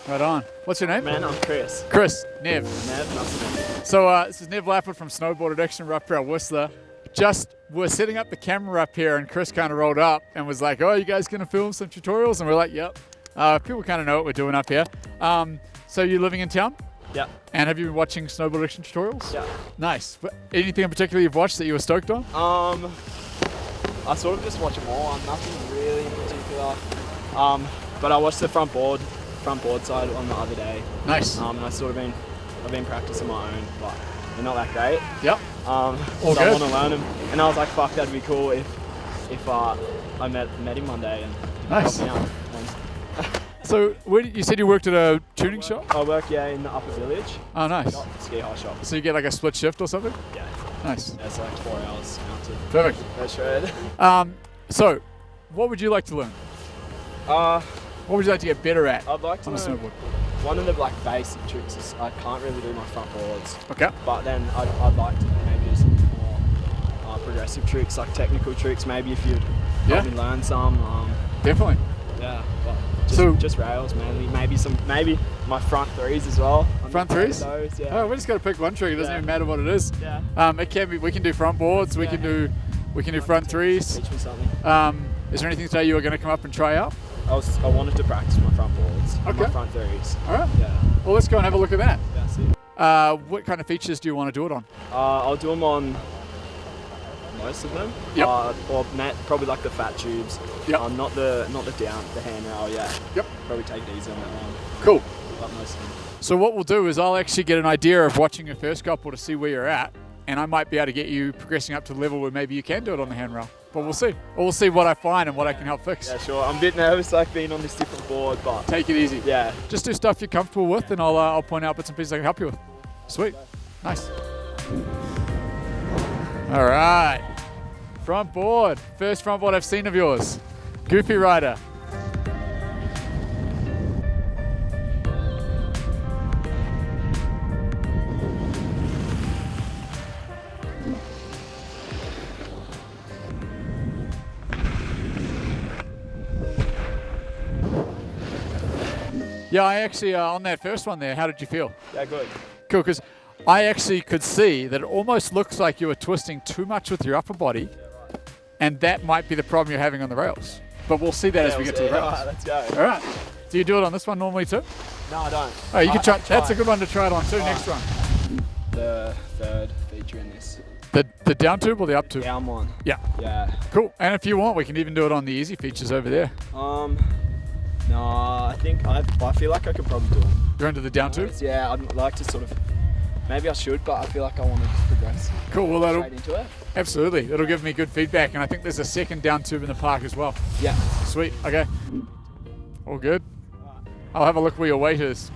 Right on. What's your name? Man, I'm Chris. Chris. Nev. Nev, nice to meet you. So this is Nev Lappert from Snowboard Addiction. We're up here at Whistler. We're setting up the camera up here, and Chris kind of rolled up and was like, "Oh, you guys gonna film some tutorials?" And we're like, "Yep." People kind of know what we're doing up here. So you're living in town? Yeah. And have you been watching Snowboard Addiction tutorials? Yeah. Nice. Anything in particular you've watched that you were stoked on? I sort of just watch them all. Nothing really in particular. But I watched the front board side on the other day. Nice. And I've been practicing my own, but they're not that great. Yep. So good. I want to learn them. And I was like, fuck, that'd be cool if I met him one day and Nice. helped me out. So you said you worked at a tuning shop? I work in the Upper Village. Oh, nice. Ski high shop. So you get like a split shift or something? Yeah. Nice. Yeah, it's like 4 hours now to Perfect. go shred. So what would you like to learn? What would you like to get better at I'd like to on a learn snowboard? one of the basic tricks is I can't really do my front boards. Okay. But then I'd like to maybe do some more progressive tricks, like technical tricks. Maybe if you'd help me learn some. Definitely. Yeah. But just rails mainly. Maybe my front threes as well. Front threes? Those, yeah. Oh, we just got to pick one trick. It doesn't even matter what it is. Yeah. It can be. We can do front boards. We can do front threes. Teach me something. Is there anything today you were going to come up and try out? I wanted to practice my front boards. Okay. My front threes. All right. Yeah. Well, let's go and have a look at that. That's it. What kind of features do you want to do it on? I'll do them on most of them. Yep. Or probably like the fat tubes. Yep. Not the handrail. Yeah. Yep. Probably take it easy on that one. Cool. But most of them. So what we'll do is I'll actually get an idea of watching your first couple to see where you're at, and I might be able to get you progressing up to the level where maybe you can do it on the handrail. But we'll see. Or we'll see what I find and what I can help fix. Yeah, sure. I'm a bit nervous, like being on this different board, but Take it easy. yeah. Just do stuff you're comfortable with, and I'll point out bits and pieces I can help you with. Sweet. Nice. All right. Front board. First front board I've seen of yours. Goofy Rider. Yeah, I actually, on that first one there, how did you feel? Yeah, good. Cool, because I actually could see that it almost looks like you were twisting too much with your upper body, and that might be the problem you're having on the rails. But we'll see that as we get to the rails. Alright, let's go. All right. Do you do it on this one normally too? No, I don't. Oh, you can try. I That's a good one to try it on too. Next one. The third feature in this. The down tube or the up tube? Down one. Yeah. Yeah. Cool. And if you want, we can even do it on the easy features over there. No, I think I feel like I could probably do it. You're into the down tube? Yeah, I'd like to sort of. Maybe I should, but I feel like I want to progress. Cool. Well, that'll Straight into it. absolutely. It'll give me good feedback, and I think there's a second down tube in the park as well. Yeah. Sweet. Okay. All good. I'll have a look where your weight is.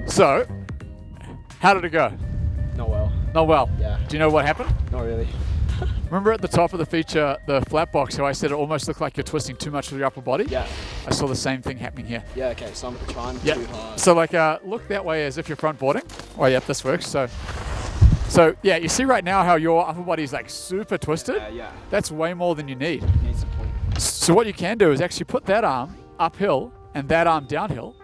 So, how did it go? Not well. Not well. Yeah. Do you know what happened? Not really. Remember at the top of the feature, the flat box, how I said it almost looked like you're twisting too much with your upper body? Yeah. I saw the same thing happening here. Yeah. Okay. So I'm trying Yeah. too hard. So like, look that way as if you're front boarding. Oh, yep, this works. So yeah, you see right now how your upper body is like super twisted? Yeah. That's way more than you need. Need some point. So what you can do is actually put that arm uphill and that arm downhill,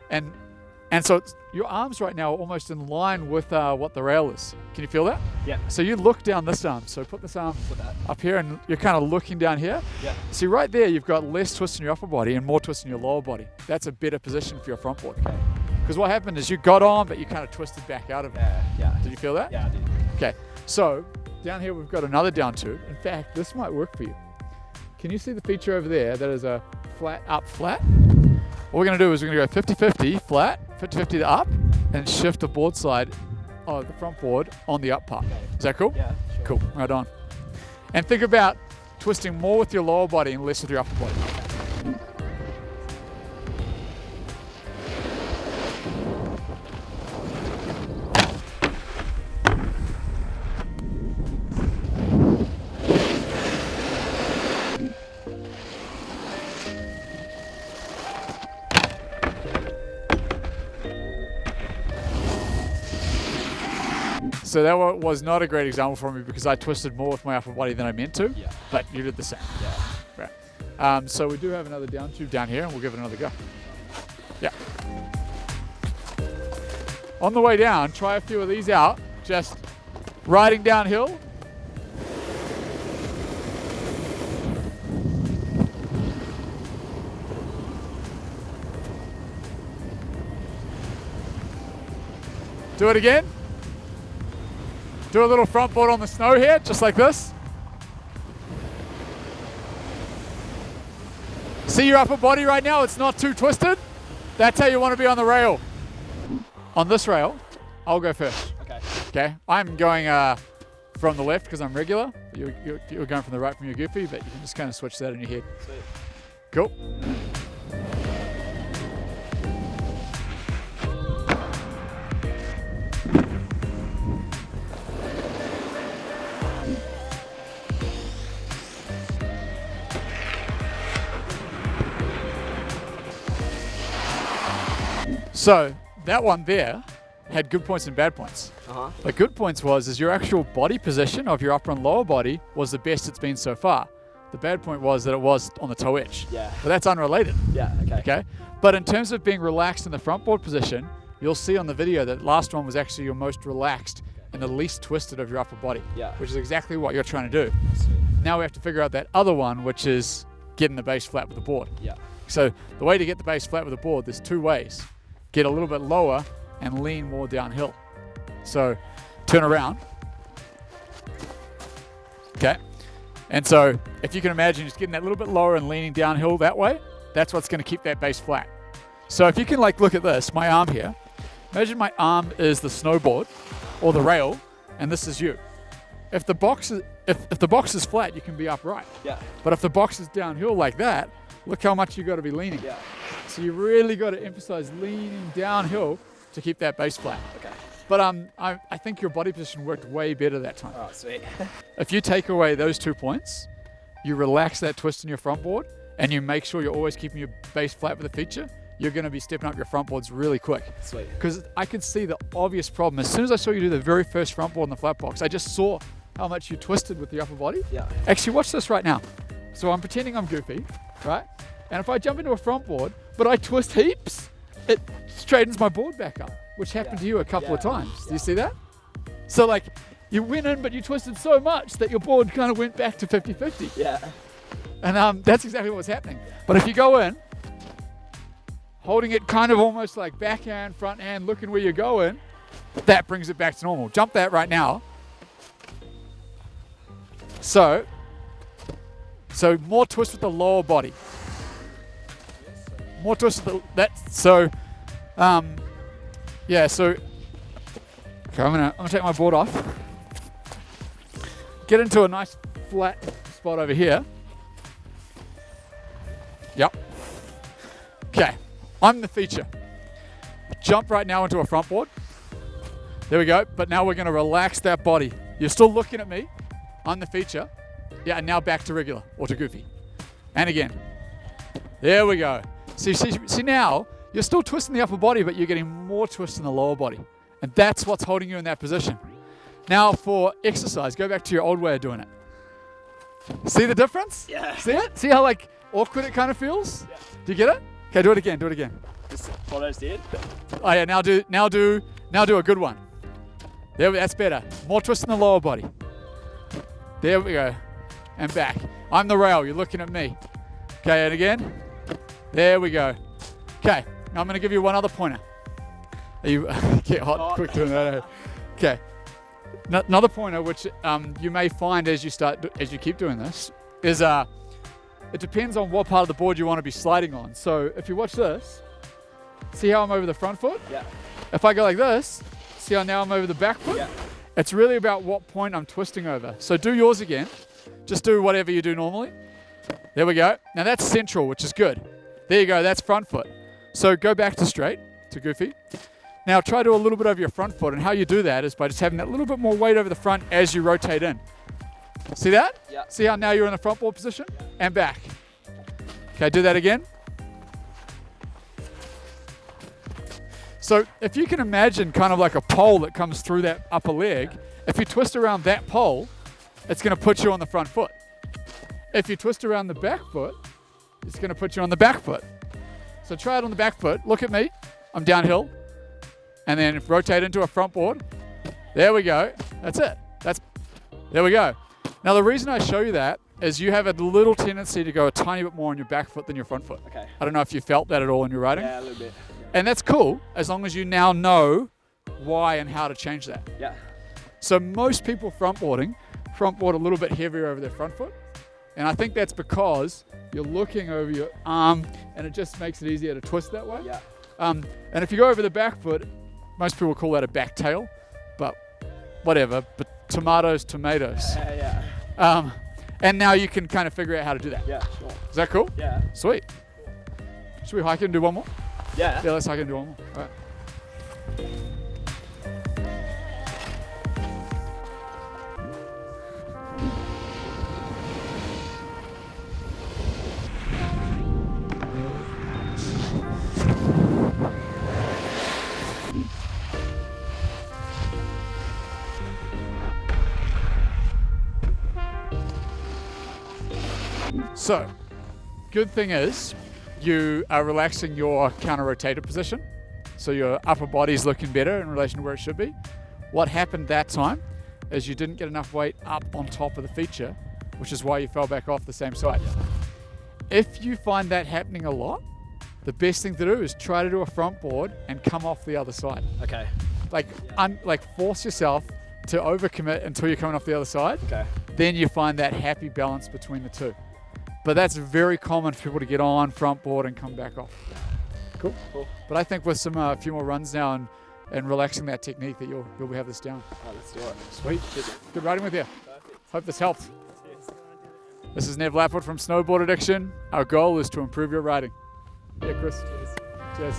and so your arms right now are almost in line with what the rail is. Can you feel that? Yeah. So you look down this arm. So put this arm Put that. up here, and you're kind of looking down here. Yeah. See right there, you've got less twist in your upper body and more twist in your lower body. That's a better position for your front board. Okay. Because what happened is you got on, but you kind of twisted back out of it. Yeah. Did you feel that? Yeah, I did. Okay. So down here we've got another down tube. In fact, this might work for you. Can you see the feature over there that is a flat up flat? What we're going to do is we're going to go 50-50 flat, 50-50 up, and shift the board slide, the front board on the up part. Is that cool? Yeah. Sure. Cool. Right on. And think about twisting more with your lower body and less with your upper body. So that was not a great example for me because I twisted more with my upper body than I meant to, Yeah. but you did the same. Yeah. Right. So we do have another down tube down here and we'll give it another go. Yeah. On the way down, try a few of these out, just riding downhill. Do it again. Do a little front board on the snow here, just like this. See your upper body right now? It's not too twisted. That's how you want to be on the rail. On this rail, I'll go first. Okay. Okay. I'm going from the left because I'm regular. You're going from the right from your goofy, but you can just kind of switch that in your head. Sweet. Cool. So that one there had good points and bad points. Uh-huh. The good points is your actual body position of your upper and lower body was the best it's been so far. The bad point was that it was on the toe edge. Yeah. But that's unrelated. Yeah, okay. Okay. But in terms of being relaxed in the front board position, you'll see on the video that last one was actually your most relaxed and the least twisted of your upper body. Yeah. Which is exactly what you're trying to do. Sweet. Now we have to figure out that other one, which is getting the base flat with the board. Yeah. So the way to get the base flat with the board, there's two ways. Get a little bit lower and lean more downhill. So turn around. Okay. And so if you can imagine just getting that little bit lower and leaning downhill that way, that's what's going to keep that base flat. So if you can look at this, my arm here, imagine my arm is the snowboard or the rail and this is you. If the box is flat, you can be upright. Yeah. But if the box is downhill like that, look how much you got to be leaning. Yeah. So you really got to emphasize leaning downhill to keep that base flat. Okay. But I think your body position worked way better that time. Oh, sweet. If you take away those 2 points, you relax that twist in your front board and you make sure you're always keeping your base flat with the feature, you're going to be stepping up your front boards really quick. Sweet. Because I could see the obvious problem. As soon as I saw you do the very first front board in the flat box, I just saw how much you twisted with the upper body. Yeah. Actually, watch this right now. So I'm pretending I'm goofy, right? And if I jump into a front board, but I twist heaps, it straightens my board back up, which happened to you a couple of times. Do you see that? So like, you went in, but you twisted so much that your board kind of went back to 50-50. Yeah. And that's exactly what was happening. But if you go in, holding it kind of almost like backhand, front hand, looking where you're going, that brings it back to normal. Jump that right now. So more twist with the lower body. More twist with yeah, so okay, I'm gonna take my board off. Get into a nice flat spot over here. Yep. Okay, I'm the feature. Jump right now into a front board. There we go, but now we're gonna relax that body. You're still looking at me. I'm the feature. Yeah, and now back to regular or to goofy. And again. There we go. See now, you're still twisting the upper body, but you're getting more twist in the lower body. And that's what's holding you in that position. Now for exercise, go back to your old way of doing it. See the difference? Yeah. See it? See how like awkward it kind of feels? Yeah. Do you get it? Okay, do it again, do it again. Just what I just did. Oh yeah, now do a good one. There, that's better. More twist in the lower body. There we go. And back. I'm the rail, you're looking at me. Okay, and again. There we go. Okay, now I'm going to give you one other pointer. You get hot quick doing that. Okay, another pointer which you may find as you keep doing this is it depends on what part of the board you want to be sliding on. So if you watch this, see how I'm over the front foot? Yeah. If I go like this, see how now I'm over the back foot? Yeah. It's really about what point I'm twisting over. So do yours again. Just do whatever you do normally. There we go. Now that's central, which is good. There you go, that's front foot. So go back to straight, to goofy. Now try to do a little bit over your front foot, and how you do that is by just having that little bit more weight over the front as you rotate in. See that? Yeah. See how now you're in the front board position? And back. Okay, do that again. So if you can imagine kind of like a pole that comes through that upper leg, if you twist around that pole, it's going to put you on the front foot. If you twist around the back foot, it's going to put you on the back foot. So try it on the back foot. Look at me. I'm downhill. And then rotate into a front board. There we go. That's it. There we go. Now the reason I show you that is you have a little tendency to go a tiny bit more on your back foot than your front foot. Okay. I don't know if you felt that at all in your riding. Yeah, a little bit. And that's cool, as long as you now know why and how to change that. Yeah. So most people front board a little bit heavier over their front foot. And I think that's because you're looking over your arm and it just makes it easier to twist that way. Yeah. And if you go over the back foot, most people call that a back tail, but whatever, but tomatoes. Yeah. And now you can kind of figure out how to do that. Yeah, sure. Is that cool? Yeah. Sweet. Should we hike and do one more? Yeah. Yeah, let's hike and do one more. All right. So, good thing is you are relaxing your counter-rotator position, so your upper body's looking better in relation to where it should be. What happened that time is you didn't get enough weight up on top of the feature, which is why you fell back off the same side. If you find that happening a lot, the best thing to do is try to do a front board and come off the other side. Okay. Like force yourself to overcommit until you're coming off the other side. Okay. Then you find that happy balance between the two. But that's very common for people to get on front board and come back off. Cool. But I think with some few more runs now and relaxing that technique that you'll have this down. All right, let's do it. Sweet. Good riding with you. Perfect. Hope this helped. This is Nev Lapwood from Snowboard Addiction. Our goal is to improve your riding. Yeah, Chris. Cheers.